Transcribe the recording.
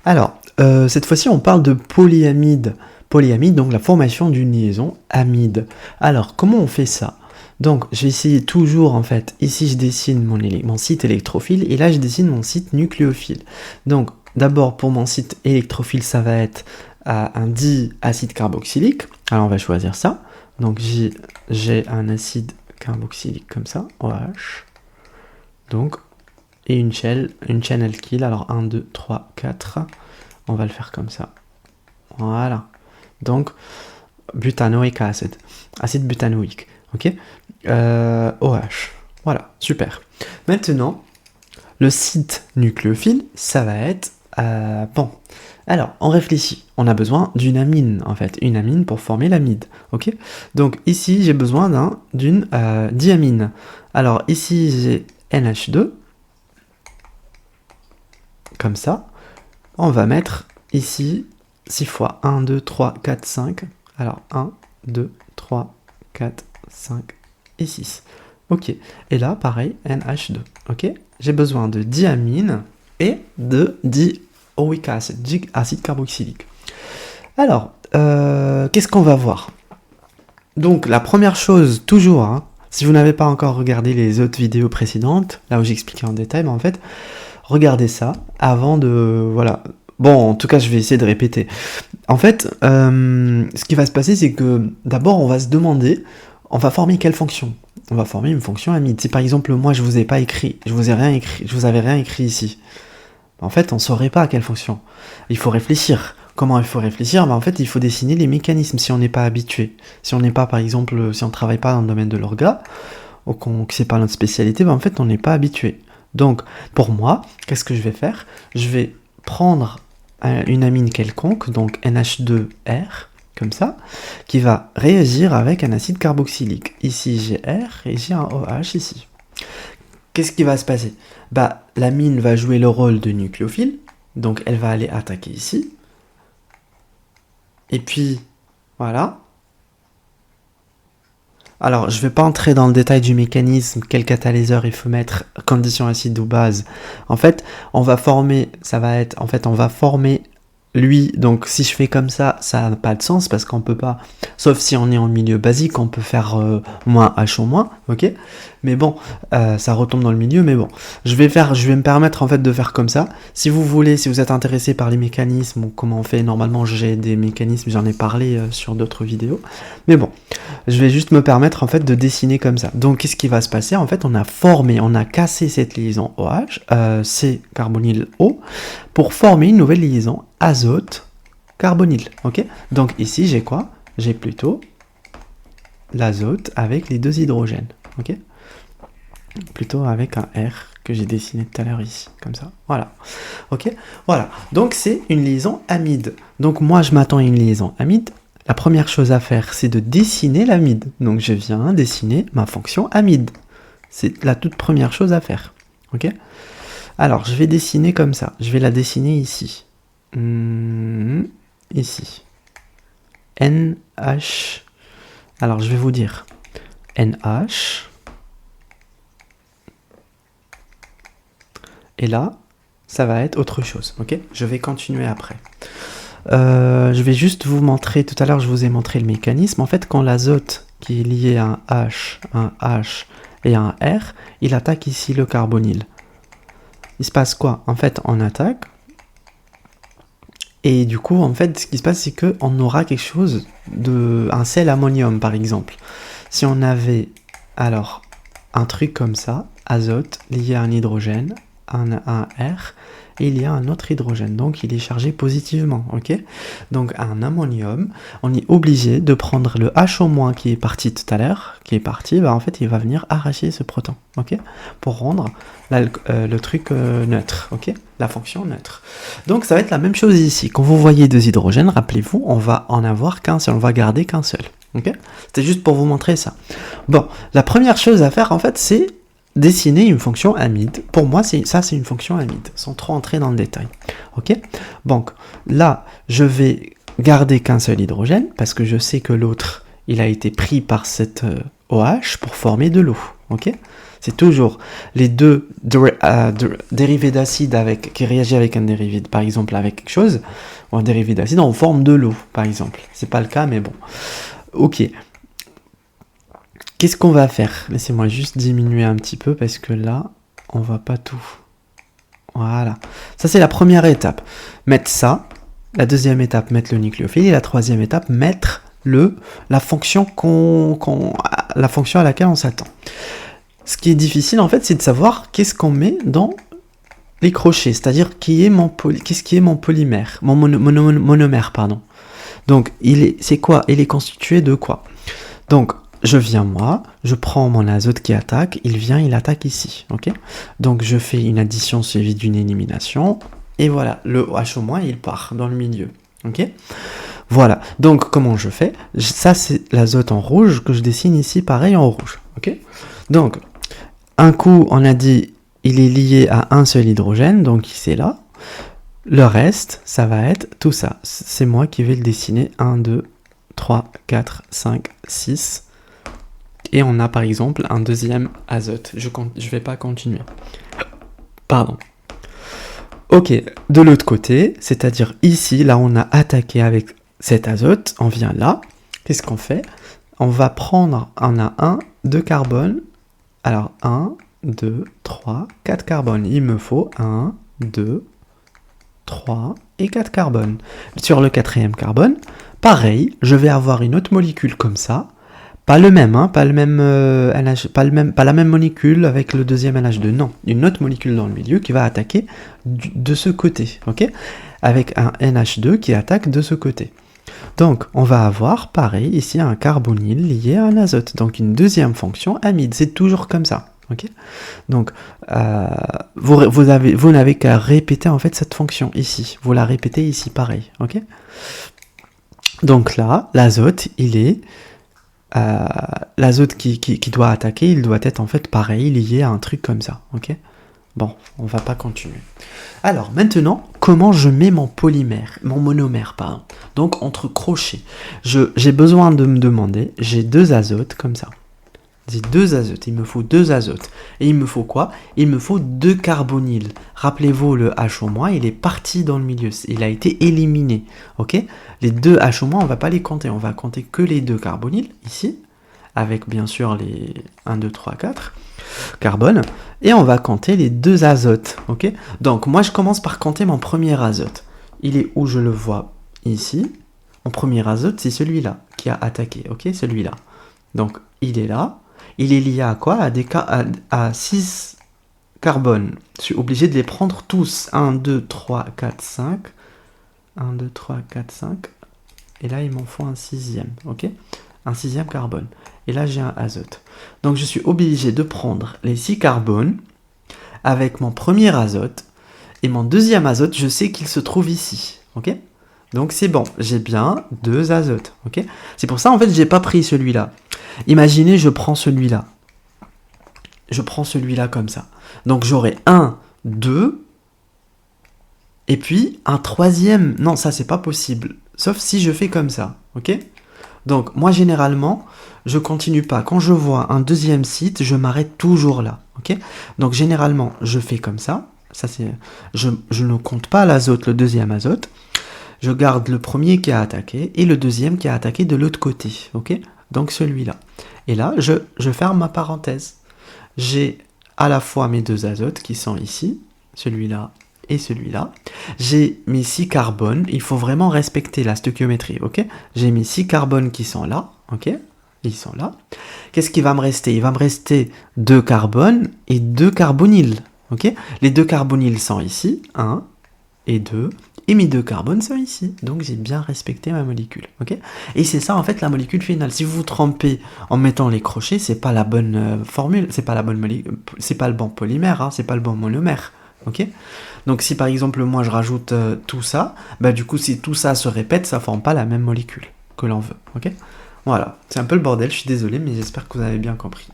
Alors, cette fois-ci, on parle de polyamide. Polyamide, donc la formation d'une liaison amide. Alors, comment on fait ça? Donc, je vais essayer toujours, en fait, ici je dessine mon site électrophile, et là je dessine mon site nucléophile. Donc, d'abord, pour mon site électrophile, ça va être un diacide carboxylique. Alors, on va choisir ça. Donc, j'ai un acide carboxylique comme ça, OH. Donc, et une chaîne alkyle. Alors, 1, 2, 3, 4. On va le faire comme ça. Voilà. Donc, butanoic acid. Acide butanoïque. Ok, OH. Voilà, super. Maintenant, le site nucléophile, ça va être... bon, alors, on réfléchit. On a besoin d'une amine, en fait. Une amine pour former l'amide. Ok, donc ici, j'ai besoin d'une diamine. Alors, ici, j'ai NH2. Comme ça. On va mettre ici 6 fois 1, 2, 3, 4, 5. Alors 1, 2, 3, 4, 5 et 6. Ok. Et là, pareil, NH2. Ok. J'ai besoin de diamine et de dioic acid, acide carboxylique. Alors, qu'est-ce qu'on va voir? Donc, la première chose, toujours, hein, si vous n'avez pas encore regardé les autres vidéos précédentes, là où j'expliquais en détail, mais en fait, regardez ça avant de... Voilà. Bon, en tout cas, je vais essayer de répéter. En fait, ce qui va se passer, c'est que d'abord, on va se demander, on va former quelle fonction? On va former une fonction amide. Si par exemple, moi, je vous ai pas écrit, je vous avais rien écrit ici. En fait, on saurait pas à quelle fonction. Il faut réfléchir. Comment il faut réfléchir? En fait, il faut dessiner les mécanismes si on n'est pas habitué. Si on n'est pas, par exemple, si on travaille pas dans le domaine de l'orga, ou que c'est pas notre spécialité, en fait, on n'est pas habitué. Donc, pour moi, qu'est-ce que je vais faire? Je vais prendre une amine quelconque, donc NH2R, comme ça, qui va réagir avec un acide carboxylique. Ici, j'ai R et j'ai un OH ici. Qu'est-ce qui va se passer? L'amine va jouer le rôle de nucléophile, donc elle va aller attaquer ici. Et puis, voilà. Alors, je ne vais pas entrer dans le détail du mécanisme, quel catalyseur il faut mettre, condition acide ou base. En fait, on va former lui, donc si je fais comme ça n'a pas de sens parce qu'on peut pas, sauf si on est en milieu basique, on peut faire moins H au moins, ok? Mais bon, ça retombe dans le milieu, mais bon. Je vais me permettre en fait de faire comme ça. Si vous voulez, si vous êtes intéressé par les mécanismes ou comment on fait, normalement j'ai des mécanismes, j'en ai parlé sur d'autres vidéos. Mais bon, je vais juste me permettre en fait de dessiner comme ça. Donc qu'est-ce qui va se passer? En fait, on a cassé cette liaison OH, C carbonyl O, pour former une nouvelle liaison azote carbonyl. Ok? Donc ici j'ai quoi? J'ai plutôt l'azote avec les deux hydrogènes. Ok? Plutôt avec un R que j'ai dessiné tout à l'heure ici, comme ça. Voilà. Ok? Voilà. Donc c'est une liaison amide. Donc moi je m'attends à une liaison amide. La première chose à faire, c'est de dessiner l'amide. Donc je viens dessiner ma fonction amide. C'est la toute première chose à faire. Ok? Alors, je vais dessiner comme ça. Je vais la dessiner ici. Ici. NH. Alors, je vais vous dire. NH. Et là, ça va être autre chose. Ok? Je vais continuer après. Je vais juste vous montrer. Tout à l'heure, je vous ai montré le mécanisme. En fait, quand l'azote qui est lié à un H et un R, il attaque ici le carbonyl. Il se passe quoi? En fait, on attaque. Et du coup, en fait, ce qui se passe, c'est qu'on aura quelque chose un sel ammonium, par exemple. Si on avait, alors, un truc comme ça, azote, lié à un hydrogène, un R, et il y a un autre hydrogène, donc il est chargé positivement, ok? Donc un ammonium, on est obligé de prendre le H- qui est parti tout à l'heure, en fait il va venir arracher ce proton, ok? Pour rendre le truc neutre, ok? La fonction neutre. Donc ça va être la même chose ici. Quand vous voyez deux hydrogènes, rappelez-vous, on va en avoir qu'un seul, on va garder qu'un seul, ok? C'était juste pour vous montrer ça. Bon, la première chose à faire en fait, c'est dessiner une fonction amide. Pour moi, c'est une fonction amide, sans trop entrer dans le détail. Ok? Donc, là, je vais garder qu'un seul hydrogène, parce que je sais que l'autre, il a été pris par cette OH pour former de l'eau. Ok? C'est toujours les deux dérivés d'acide qui réagissent avec un dérivé, par exemple avec quelque chose, ou un dérivé d'acide en forme de l'eau, par exemple. C'est pas le cas, mais bon. Ok. Qu'est-ce qu'on va faire? Laissez-moi juste diminuer un petit peu, parce que là, on voit pas tout. Voilà. Ça, c'est la première étape. Mettre ça. La deuxième étape, mettre le nucléophile. Et la troisième étape, mettre la fonction à laquelle on s'attend. Ce qui est difficile, en fait, c'est de savoir qu'est-ce qu'on met dans les crochets. C'est-à-dire, qu'est-ce qui est mon polymère, mon monomère, pardon. Donc, c'est quoi? Il est constitué de quoi? Donc, je prends mon azote qui attaque, il attaque ici, ok? Donc, je fais une addition suivie d'une élimination, et voilà, le H- il part dans le milieu, ok? Voilà, donc comment je fais? Ça, c'est l'azote en rouge que je dessine ici, pareil en rouge, ok? Donc, un coup, on a dit, il est lié à un seul hydrogène, donc c'est là. Le reste, ça va être tout ça. C'est moi qui vais le dessiner. 1, 2, 3, 4, 5, 6. Et on a par exemple un deuxième azote. Je vais pas continuer. Pardon. Ok, de l'autre côté, c'est-à-dire ici, là on a attaqué avec cet azote, on vient là. Qu'est-ce qu'on fait? On a 1, 2 carbone. Alors 1, 2, 3, 4 carbone. Il me faut 1, 2, 3 et 4 carbone. Sur le quatrième carbone, pareil, je vais avoir une autre molécule comme ça. Pas le même, hein, pas la même molécule avec le deuxième NH2, non. Une autre molécule dans le milieu qui va attaquer de ce côté, ok? Avec un NH2 qui attaque de ce côté. Donc, on va avoir, pareil, ici un carbonyle lié à un azote. Donc, une deuxième fonction amide. C'est toujours comme ça. Okay. Donc, vous n'avez qu'à répéter en fait cette fonction ici. Vous la répétez ici, pareil. Okay. Donc là, l'azote, il est... l'azote qui doit attaquer, il doit être en fait pareil, lié à un truc comme ça. Ok. Bon, on va pas continuer. Alors, maintenant, comment je mets mon polymère, mon monomère, pardon. Donc, entre crochets. J'ai besoin de me demander, j'ai 2 azotes comme ça. J'ai 2 azotes, il me faut 2 azotes. Et il me faut quoi? Il me faut 2 carbonyles. Rappelez-vous, le H-, il est parti dans le milieu, il a été éliminé. Ok? Les 2 H-, on va pas les compter, on va compter que les 2 carbonyles, ici, avec bien sûr les 1, 2, 3, 4 carbone, et on va compter les 2 azotes. Ok? Donc, moi, je commence par compter mon premier azote. Il est où je le vois? Ici. Mon premier azote, c'est celui-là, qui a attaqué, ok? Celui-là. Donc, il est là. Il est lié à quoi? À 6 carbones. Je suis obligé de les prendre tous. 1, 2, 3, 4, 5. 1, 2, 3, 4, 5. Et là, il m'en faut un 6e. Ok? Un 6e carbone. Et là, j'ai un azote. Donc, je suis obligé de prendre les 6 carbones avec mon premier azote. Et mon deuxième azote, je sais qu'il se trouve ici. Ok? Donc, c'est bon. J'ai bien 2 azotes. Ok? C'est pour ça, en fait, j'ai pas pris celui-là. Imaginez, je prends celui-là. Je prends celui-là comme ça. Donc j'aurai 1, 2, et puis un troisième. Non, ça c'est pas possible. Sauf si je fais comme ça. Ok? Donc moi généralement, je continue pas. Quand je vois un deuxième site, je m'arrête toujours là. Ok? Donc généralement, je fais comme ça. Ça c'est. Je ne compte pas l'azote, le deuxième azote. Je garde le premier qui a attaqué et le deuxième qui a attaqué de l'autre côté. Ok? Donc celui-là. Et là, je ferme ma parenthèse. J'ai à la fois mes 2 azotes qui sont ici, celui-là et celui-là. J'ai mes 6 carbones. Il faut vraiment respecter la stoichiométrie, ok? J'ai mes 6 carbones qui sont là, ok? Ils sont là. Qu'est-ce qui va me rester? Il va me rester 2 carbones et 2 carbonyles, ok? Les 2 carbonyles sont ici, 1 et 2. Et mes 2 carbones sont ici. Donc j'ai bien respecté ma molécule. Ok? Et c'est ça en fait la molécule finale. Si vous vous trompez en mettant les crochets, c'est pas la bonne formule, c'est pas la bonne c'est pas le bon polymère, hein, c'est pas le bon monomère. Ok? Donc si par exemple moi je rajoute tout ça, bah du coup si tout ça se répète, ça forme pas la même molécule que l'on veut. Ok? Voilà, c'est un peu le bordel, je suis désolé, mais j'espère que vous avez bien compris.